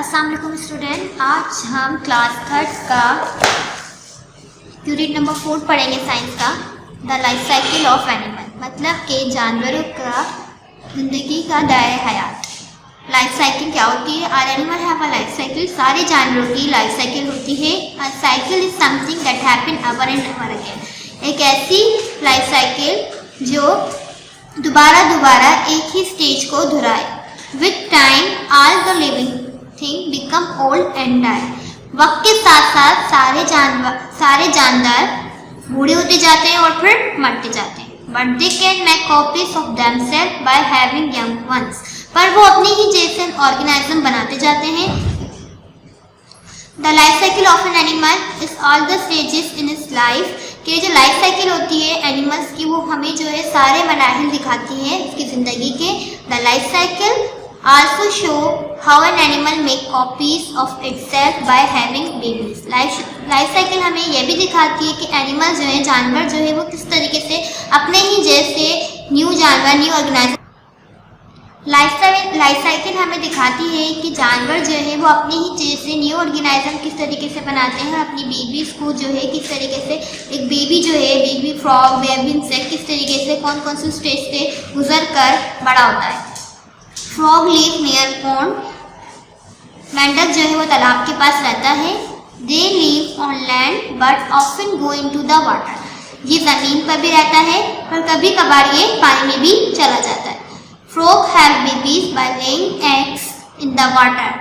अस्सलाम वालेकुम स्टूडेंट, आज हम क्लास थर्ड का यूनिट नंबर 4 पढ़ेंगे साइंस का, the life cycle of animal, मतलब कि जानवरों का ज़िंदगी का दायरे हयात। लाइफ साइकिल क्या होती है? Are animal have a life cycle. सारे जानवरों की लाइफ साइकिल होती है। A cycle is something that happen over and over again. एक ऐसी लाइफ साइकिल जो दोबारा एक ही स्टेज को दोहराए। With time all the living thing become old and die. वक्त के साथ साथ सारे जानदार बूढ़े होते जाते हैं और फिर मरते जाते हैं। But they can make copies of themselves by having young ones. पर वो अपने ही जैसे ऑर्गेनिज्म बनाते जाते हैं। The life cycle of an animal is all the stages in its life. कि जो लाइफ साइकिल होती है एनिमल्स की, वो हमें जो है सारे मराहिल दिखाती है उसकी ज़िंदगी के। The life cycle also show how an animal make copies of itself by having babies. Life cycle हमें यह भी दिखाती है कि एनिमल जो है, जानवर जो है, वो किस तरीके से अपने ही जैसे न्यू जानवर, न्यू ऑर्गेनाइजर। लाइफ साइकिल हमें दिखाती है कि जानवर जो है वो अपने ही जैसे न्यू ऑर्गेनाइजम किस तरीके से बनाते हैं, अपनी बेबीज़ को जो है किस तरीके से, एक बेबी जो है, बेबी फ्रॉग, बेबी इंसेक्ट, किस तरीके से कौन कौन से स्टेज से गुजर कर बड़ा होता है। Frog live near pond. मेंढक जो है वो तालाब के पास रहता है। They live on land but often go into the water. ये ज़मीन पर भी रहता है पर कभी कभार ये पानी में भी चला जाता है। Frog have babies by laying eggs in the water.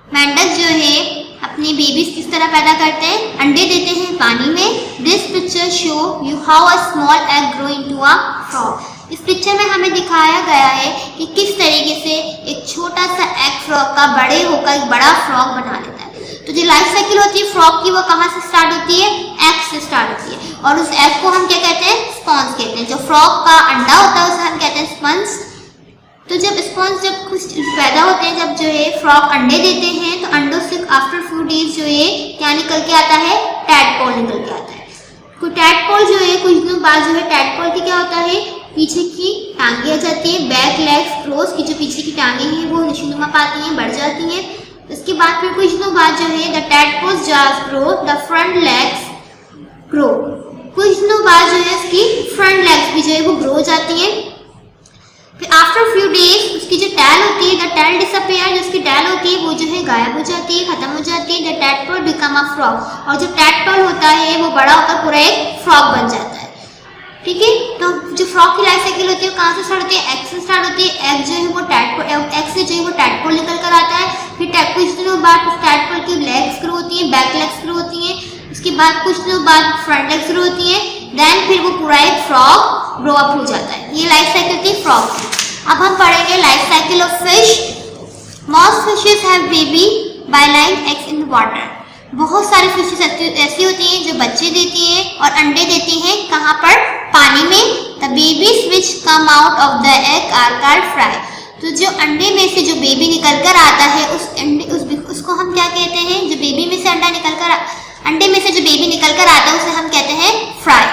मेंढक जो है अपने बेबीज किस तरह पैदा करते हैं? अंडे देते हैं पानी में। This picture show you how a small egg grow into a frog. इस पिक्चर में हमें दिखाया गया है कि किस तरीके से एक छोटा सा एग फ्रॉग का बड़े होकर एक बड़ा फ्रॉग बना लेता है। तो जो लाइफ साइकिल होती है फ्रॉग की, वो कहाँ से स्टार्ट होती है? एग से स्टार्ट होती है। और उस एग को हम क्या कहते हैं? स्पॉन्ज कहते हैं। जो फ्रॉग का अंडा होता है उसे हम कहते हैं स्पंज। तो जब स्पॉन्ज जब कुछ पैदा होते हैं, जब जो है फ्रॉग अंडे देते हैं, तो अंडों से आफ्टर फ्यू डेज जो है क्या निकल के आता है? टैडपोल निकल के आता है। तो टैडपोल जो है कुछ दिनों बाद जो है टैडपोल की क्या होता है? पीछे की टांगे आ जाती है, बैक लेग्स क्रोस की जो पीछे की टांगे हैं वो निशुनुमा पाती हैं, बढ़ जाती हैं। उसके बाद फिर कुछ दिनों बाद जो है the tadpoles jaws grow, the front legs grow. कुछ दिनों बाद जो है उसकी फ्रंट लेग्स भी जो है वो ग्रो हो जाती हैं। फिर आफ्टर फ्यू डेज उसकी जो टैल होती है, द टैल डिसअपियर, जो उसकी टैल होती है वो जो है गायब हो जाती है, खत्म हो जाती है। The tadpole become a frog. और जो टैडपोल होता है वो बड़ा होकर पूरा एक फ्रॉग बन जाता है। ठीक है, तो जो फ्रॉग की लाइफ साइकिल होती है वो कहाँ से स्टार्ट होती है? एग से स्टार्ट होती है। एग जो है वो एग से जो है वो टैडपोल निकल कर आता है। फिर कुछ दिनों बाद उस टैडपोल की लेग्स ग्रो होती हैं, बैक लेग्स ग्रो होती हैं। उसके बाद कुछ दिनों बाद फ्रंट लेग्स ग्रो होती हैं। देन फिर वो पूरा एक फ्रॉग ग्रो अप हो जाता है। ये लाइफ साइकिल थी फ्रॉग की। अब हम पढ़ेंगे life cycle of fish. Most fishes have baby bye lying eggs in water. बहुत सारी फिशेस ऐसी होती हैं जो बच्चे देती हैं और अंडे देती हैं। कहाँ पर? पानी में। The babies which come out of the egg are called fry. तो जो अंडे में से जो बेबी निकल कर आता है उसको हम क्या कहते हैं? जो बेबी में से अंडे में से जो बेबी निकल कर आता है उसे हम कहते हैं fry.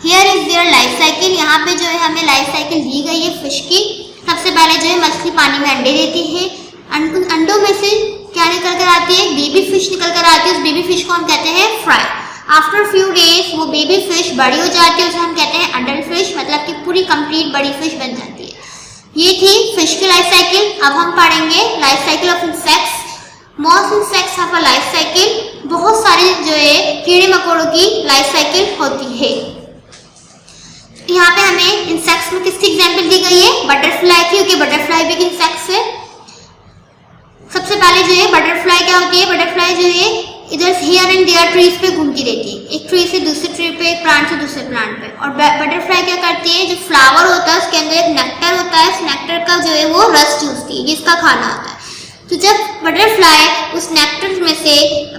Here is their life cycle. यहाँ पे जो है हमें लाइफ साइकिल दी गई है फिश की। सबसे पहले जो है मछली पानी में अंडे देती है। अंडों में से क्या निकल कर आती है? बेबी फिश निकल कर आती है। उस बेबी फिश को हम कहते हैं फ्राई। आफ्टर फ्यू डेज वो बेबी फिश बड़ी हो जाती है, उसे हम कहते हैं अडल्ट फिश, मतलब कि पूरी कंप्लीट बड़ी फिश बन जाती है। ये थी फिश की लाइफ साइकिल। अब हम पढ़ेंगे life cycle of insects. Most insects have a life cycle. बहुत सारे जो है कीड़े मकोड़ों की लाइफ साइकिल होती है। यहाँ पे हमें इंसेक्ट्स में किसकी एग्जाम्पल दी गई है? बटरफ्लाई की, क्योंकि बटरफ्लाई भी एक इंसेक्ट्स है। सबसे पहले जो है बटरफ्लाई क्या होती है? बटरफ्लाई जो है इधर हियर एंड देयर ट्रीज पे घूमती रहती है, एक ट्री से दूसरे ट्री पे, एक प्लांट से दूसरे प्लांट पे। और बटरफ्लाई क्या करती है? जो फ्लावर होता है उसके अंदर एक नेक्टर होता है, उस नेक्टर का जो है वो रस चूसती है, जिसका खाना होता है। तो जब बटरफ्लाई उस नेक्टर में से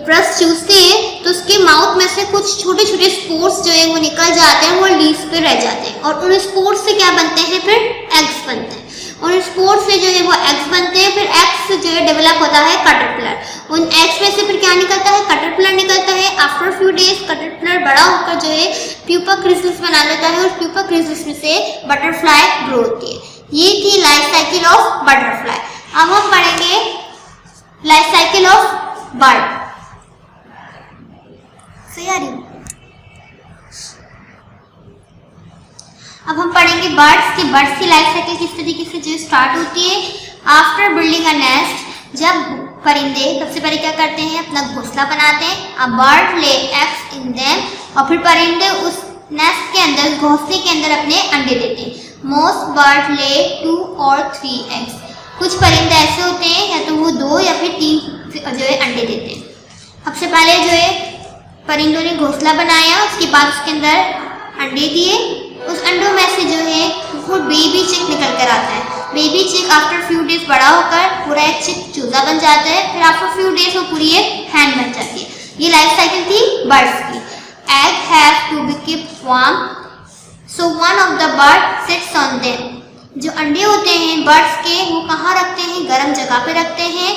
रस चूसती है तो उसके माउथ में से कुछ छोटे छोटे स्पोर्स जो है वो निकल जाते हैं, वो लीव्स पे रह जाते हैं। और उन स्पोर्स से क्या बनते हैं? फिर एग्स बनते हैं। और स्पोर्स से जो है वो एग्स बनते हैं। फिर एग्स से जो है डेवलप होता है कैटरपिलर। उन एग्स में से फिर क्या निकलता है? कैटरपिलर निकलता है। आफ्टर फ्यू डेज कैटरपिलर बड़ा होकर जो है प्यूपा क्रिसलिस बना लेता है और प्यूपा क्रिसलिस में से बटरफ्लाई ग्रो होती है। ये थी लाइफ साइकिल ऑफ बटरफ्लाई। अब हम पढ़ेंगे लाइफ साइकिल ऑफ बर्ड। सही आ रही? अब हम पढ़ेंगे बर्ड्स की लाइफ साइकिल किस तरीके से जो स्टार्ट होती है। आफ्टर बिल्डिंग अ नेस्ट, जब परिंदे सबसे पहले क्या करते हैं, अपना घोंसला बनाते हैं। A bird lay eggs in them, और फिर परिंदे उस नेस्ट के अंदर, घोंसले के अंदर अपने अंडे देते हैं। मोस्ट बर्ड ले 2 और 3 एग्स, कुछ परिंदे ऐसे होते हैं या तो वो 2 या फिर 3 जो है अंडे देते हैं। सबसे पहले जो है परिंदों ने घोंसला बनाया, उसके बाद उसके अंदर अंडे दिए। उस अंडों में से जो है वो बेबी चिक निकल कर आता है। बेबी चिक आफ्टर फ्यू डेज बड़ा होकर पूरा एक चिक चूजा बन जाता है। फिर आफ्टर फ्यू डेज वो पूरी एक हैन बन जाती है। ये लाइफ साइकिल थी बर्ड्स की। Egg have to be kept warm, so one of the bird sits on them. जो अंडे होते हैं बर्ड्स के, वो कहाँ रखते हैं, गर्म जगह पे रखते हैं।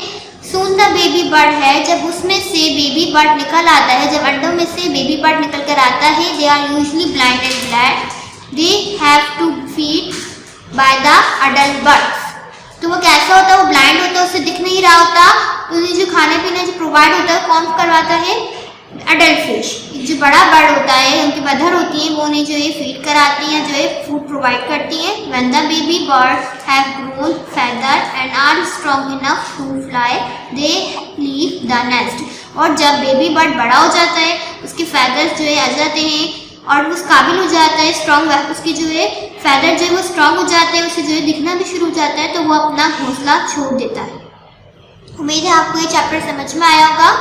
सून द बेबी बर्ड है, जब उसमें से बेबी बर्ड निकल आता है, जब अंडों में से बेबी बर्ड निकल कर आता है, they are usually blind and black, they have to feed by the adult birds. तो वो कैसा होता है, वो ब्लाइंड होता है, उसे दिख नहीं रहा होता, तो उन्हें जो खाने पीने जो प्रोवाइड होता है कौन करवाता है, अडल्ट फिश। जो बड़ा बर्ड होता है, उनकी मदर होती है, वो उन्हें जो है फीड कराती हैं, जो है फूड प्रोवाइड करती हैं। When the baby birds have grown feather and are strong enough to fly, they leave the nest. और जब बेबी बर्ड बड़ा हो जाता है, उसके फेदर्स जो है आ जाते हैं और उस काबिल हो जाता है, स्ट्रॉन्ग, उसकी जो है फेदर जो है वो स्ट्रॉन्ग हो जाते हैं, उसे जो है दिखना भी शुरू हो जाता है, तो वो अपना घोंसला छोड़ देता है। उम्मीद है आपको ये चैप्टर समझ में आया होगा।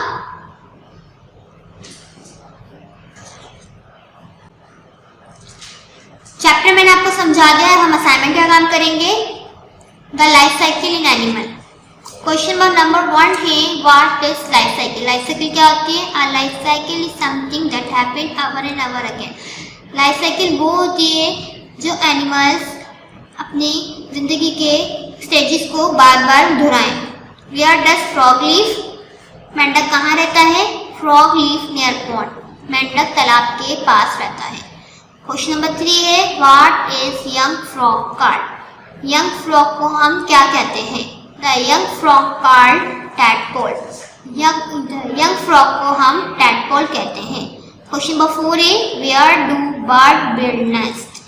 चैप्टर मैंने आपको समझा दिया है। हम असाइनमेंट का काम करेंगे। The life cycle in animal. Question number 1 है, what is life cycle. Life cycle क्या होती है? अ life cycle is something that happen over and over again. Life cycle वो होती है जो एनिमल्स अपनी जिंदगी के स्टेजेस को बार बार दोहराएं। Where does frog live. मेंढक कहाँ रहता है? Frog live near pond. मेंढक तालाब के पास रहता है। क्वेश्चन नंबर 3 है, what is young frog called. Young frog को हम क्या कहते हैं? The young frog called tadpole. Young frog को हम टैडपोल कहते हैं। क्वेश्चन नंबर 4 है, where do bird build nest.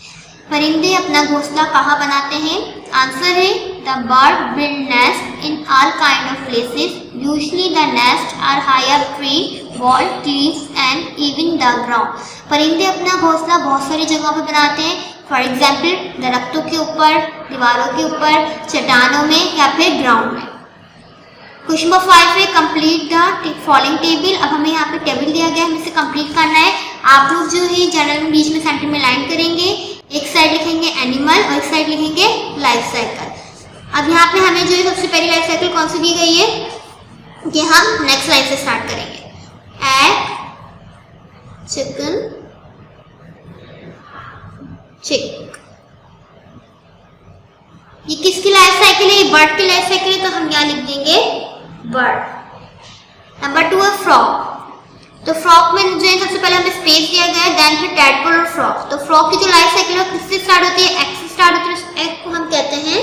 परिंदे अपना घोंसला कहाँ बनाते हैं? आंसर है, the bird build nest in all kind of places, usually the nest are high up tree, wall, trees and even the ground. परिंदे अपना घोंसला बहुत सारी जगहों पे बनाते हैं। फॉर एग्जाम्पल दरख्तों के ऊपर, दीवारों के ऊपर, चट्टानों में या फिर ग्राउंड में। क्वेश्चन नंबर 5 है, कंप्लीट द फॉलोइंग टेबल। अब हमें यहाँ पे टेबल दिया गया है, हमें इसे कंप्लीट करना है। आप लोग जो है जनरल में बीच में सेंटर में लाइन करेंगे, एक साइड लिखेंगे एनिमल और एक साइड लिखेंगे लाइफ साइकिल। अब यहाँ पे हमें जो है सबसे पहली लाइफ साइकिल कौन सी दी गई है, कि हम नेक्स्ट लाइन से स्टार्ट करेंगे। एग, चिकन, चिक। ये किसकी लाइफ साइकिल है? ये बर्ड की लाइफ साइकिल है, तो हम यहाँ लिख देंगे बर्ड। नंबर 2 है फ्रॉग। तो फ्रॉग में जो है सबसे पहले हमें स्पेस दिया गया है, देन फिर टैडपोल और फ्रॉग। तो फ्रॉग की जो लाइफ साइकिल है किससे स्टार्ट होती है? एग से स्टार्ट होती है। एग को हम कहते हैं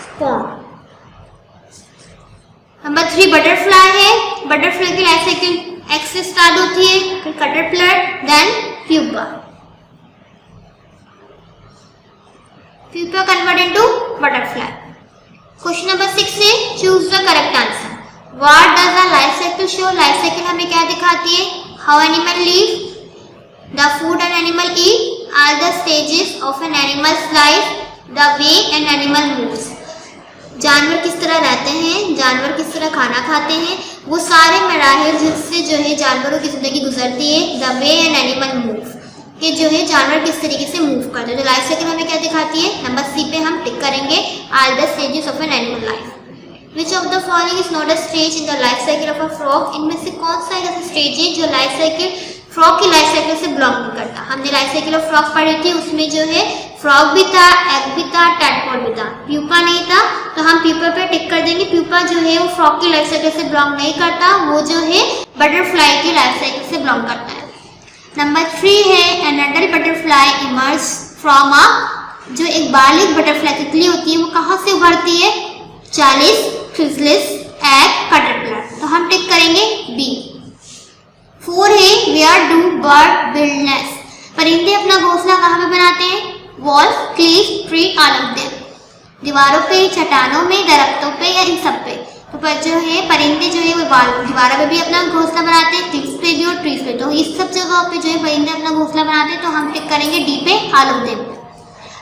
स्पॉन। नंबर 3 बटरफ्लाई है। बटरफ्लाई की लाइफ साइकिल एग से स्टार्ट होती है, फिर caterpillar, then pupa. Pupa convert into butterfly. Question number 6 है, choose the correct answer. What does the life cycle show. Life cycle हमें क्या दिखाती है? How animal live, the food an animal eat, are the stages of an animal's life, the way an animal moves. जानवर किस तरह रहते हैं, जानवर किस तरह खाना खाते हैं, वो सारे मराहिल जिससे जो है जानवरों की जिंदगी गुजरती है। The way an animal move, कि जो है जानवर किस तरीके से मूव करते हैं। तो लाइफ साइकिल हमें क्या दिखाती है? नंबर सी पे हम टिक करेंगे, are the stages of an animal life. Which of the following is not a stage in the life cycle of a frog. इनमें से कौन सा एक ऐसा स्टेज है जो लाइफ साइकिल फ्रॉग की लाइफ साइकिल से बिलोंग नहीं करता। हमने लाइफ साइकिल ऑफ फ्रॉग पढ़ी थी, उसमें जो है फ्रॉग भी था, एग भी था, टैडपोल भी था, प्यूपा नहीं था। तो हम प्यूपा पे टिक कर देंगे। प्यूपा जो है वो फ्रॉग की लाइफ साइकिल से बिलोंग नहीं करता, वो जो है बटरफ्लाई की लाइफ साइकिल से बिलोंग करता है। नंबर 3 है, an adult butterfly emerge from a. जो एक बालिग बटरफ्लाई तितली होती है वो कहाँ से उभरती है? 40 chrysalis, egg, caterpillar। तो हम टिक करेंगे बी। 4 है where do bird build nest. परिंदे अपना घोंसला कहाँ पे बनाते हैं? Wall, cliff, tree, all of them. दीवारों पे, चट्टानों में, दरख्तों पे या इन सब पे। तो पर जो है परिंदे जो है वो दीवारों पे भी अपना घोंसला बनाते हैं, क्लिफ्स पे भी और ट्रीज पे। तो इस सब जगहों पे जो है परिंदे अपना घोंसला बनाते हैं। तो हम टिक करेंगे डी पे, ऑल ऑफ देम।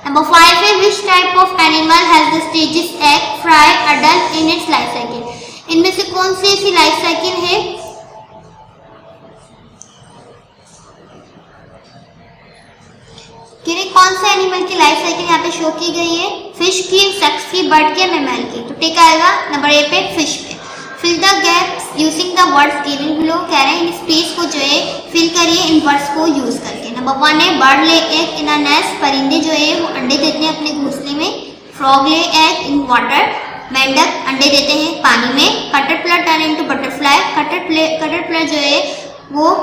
नंबर 5 है which type of animal has the stages egg, fry, adult in its life cycle. इनमें से कौन सी ऐसी लाइफ साइकिल है कि कौन से एनिमल की लाइफ साइकिल यहाँ पे शो की गई है? फिश की, इंसेक्ट्स की, बर्ड की, मैमल की। तो टिक आएगा नंबर ए पे, फिश पे। Fill the gaps using the words given below. कह रहे हैं इन स्पेस को जो है फिल करिए इन वर्ड्स को यूज करके। नंबर 1 है बर्ड ले एग इन अ नेस्ट। परिंदे जो है वो अंडे देते हैं अपने घोंसले में। फ्रॉग ले एग इन वाटर। मेंढक अंडे देते हैं पानी में। Caterpillar turn into butterfly. Caterpillar जो है वो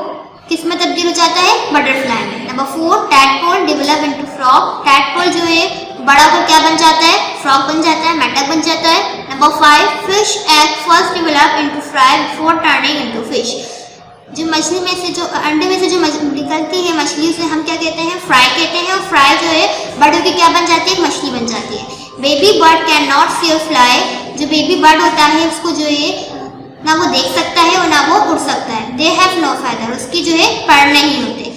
किस में तब्दील हो जाता है? बटरफ्लाई में। Number 4 tadpole develop into frog. Tadpole जो है बड़ा होकर क्या बन जाता है? फ्रॉग बन जाता है, मेंढक बन जाता है। Number 5 fish egg first develop into fry before turning into fish. जो मछली में से जो अंडे में से जो निकलती है मछली उसे हम क्या कहते हैं? फ्राई कहते हैं। और फ्राई जो है बड़ होकर क्या बन जाती है? मछली बन जाती है। बेबी बर्ड कैन नॉट सी और फ्लाई। जो बेबी बर्ड होता है उसको जो है ना वो देख सकता है और ना वो उड़ सकता है। They have no feather. उसकी जो है पर नहीं होते।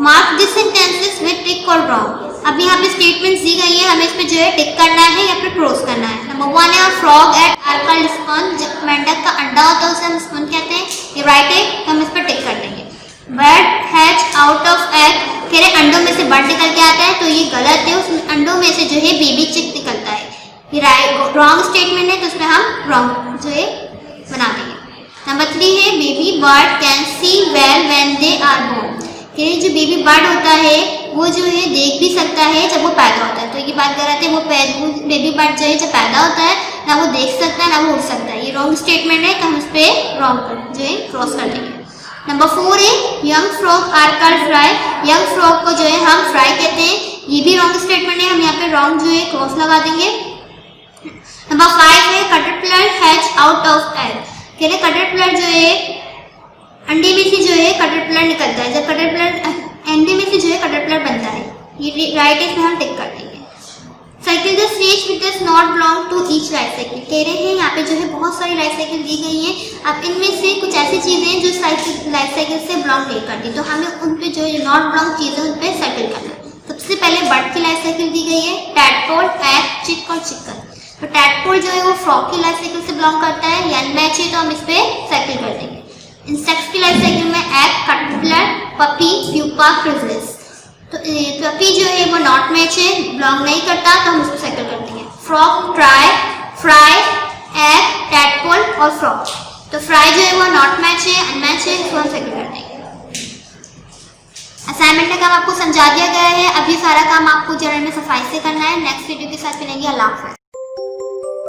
Mark this sentences with tick और रॉन्ग। अब यहाँ पे स्टेटमेंट्स दी गई है, हमें इस पे जो है टिक करना है या फिर क्रॉस करना है। नंबर 1 है फ्रॉग एट आर कॉल्ड स्पॉन। जब मेंढक का अंडा होता है उसे हम स्पॉन कहते हैं। ये राइट है तो हम इस पर टिक कर देंगे। Bird hatch out of egg. कह रहे अंडों में से बर्ड निकल के आता है, तो ये गलत है। उस अंडों में से जो है बेबी चिक निकलता है। ये राइट रॉन्ग स्टेटमेंट है तो उसमें हम रॉन्ग जो है बना देंगे। नंबर 3 है baby bird can see well when they are born. जो बेबी बर्ड होता है वो जो है देख भी सकता है जब वो पैदा होता है। तो ये बात गलत है। वो बेबी बर्ड जो है जब पैदा होता है ना वो देख सकता है ना वो उड़ सकता है। ये रॉन्ग स्टेटमेंट है तो हम इस पर रॉन्ग जो है क्रॉस कर देंगे। नंबर 4 है young frog are called fry. Young frog को जो है हम फ्राई कहते हैं। ये भी रॉन्ग स्टेटमेंट है, हम यहाँ पे रॉन्ग जो है क्रॉस लगा देंगे। नंबर 5 है caterpillar hatch out of egg. कह रहे कैटरपिलर जो है अंडे में से जो है कैटरपिलर निकलता है। जब कैटरपिलर अंडे में से जो है कैटरपिलर बनता है। ये राइट है, इसमें हम टिक कर देंगे। Cycle the stage which does not belong to each life cycle. कह रहे हैं यहाँ पे जो है बहुत सारी लाइफ साइकिल दी गई हैं। अब इनमें से कुछ ऐसी चीज़ें हैं जो लाइफ साइकिल से बिलोंग नहीं करती, तो हमें उन पे जो नॉट बिलोंग चीज़ें उन पर सर्कल करना है। सबसे पहले बर्ड की लाइफ साइकिल दी गई है, टैडपोल, एग, चिक और चिकन। तो टैडपोल जो है वो फ्रॉग की लाइफ साइकिल से बिलोंग करता है, या मैच है तो हम इस पर सर्कल कर देंगे। इंसेक्ट्स की लाइफ साइकिल में egg, caterpillar, puppy, pupa, chrysalis. तो पपी जो है वो नॉट मैच है, बिलोंग नहीं करता, तो हम इसको सर्कल कर देंगे। Frog, try, fry, egg, tadpole और फ्रॉग। तो फ्राई जो है वो नॉट मैच है, अनमैच है, इसको हम सर्कल कर देंगे। असाइनमेंट का काम आपको समझा दिया गया है। अब ये सारा काम आपको जर्नल में सफाई से करना है। नेक्स्ट वीडियो के साथ मिलेंगे। अल्लाह हाफ़िज़।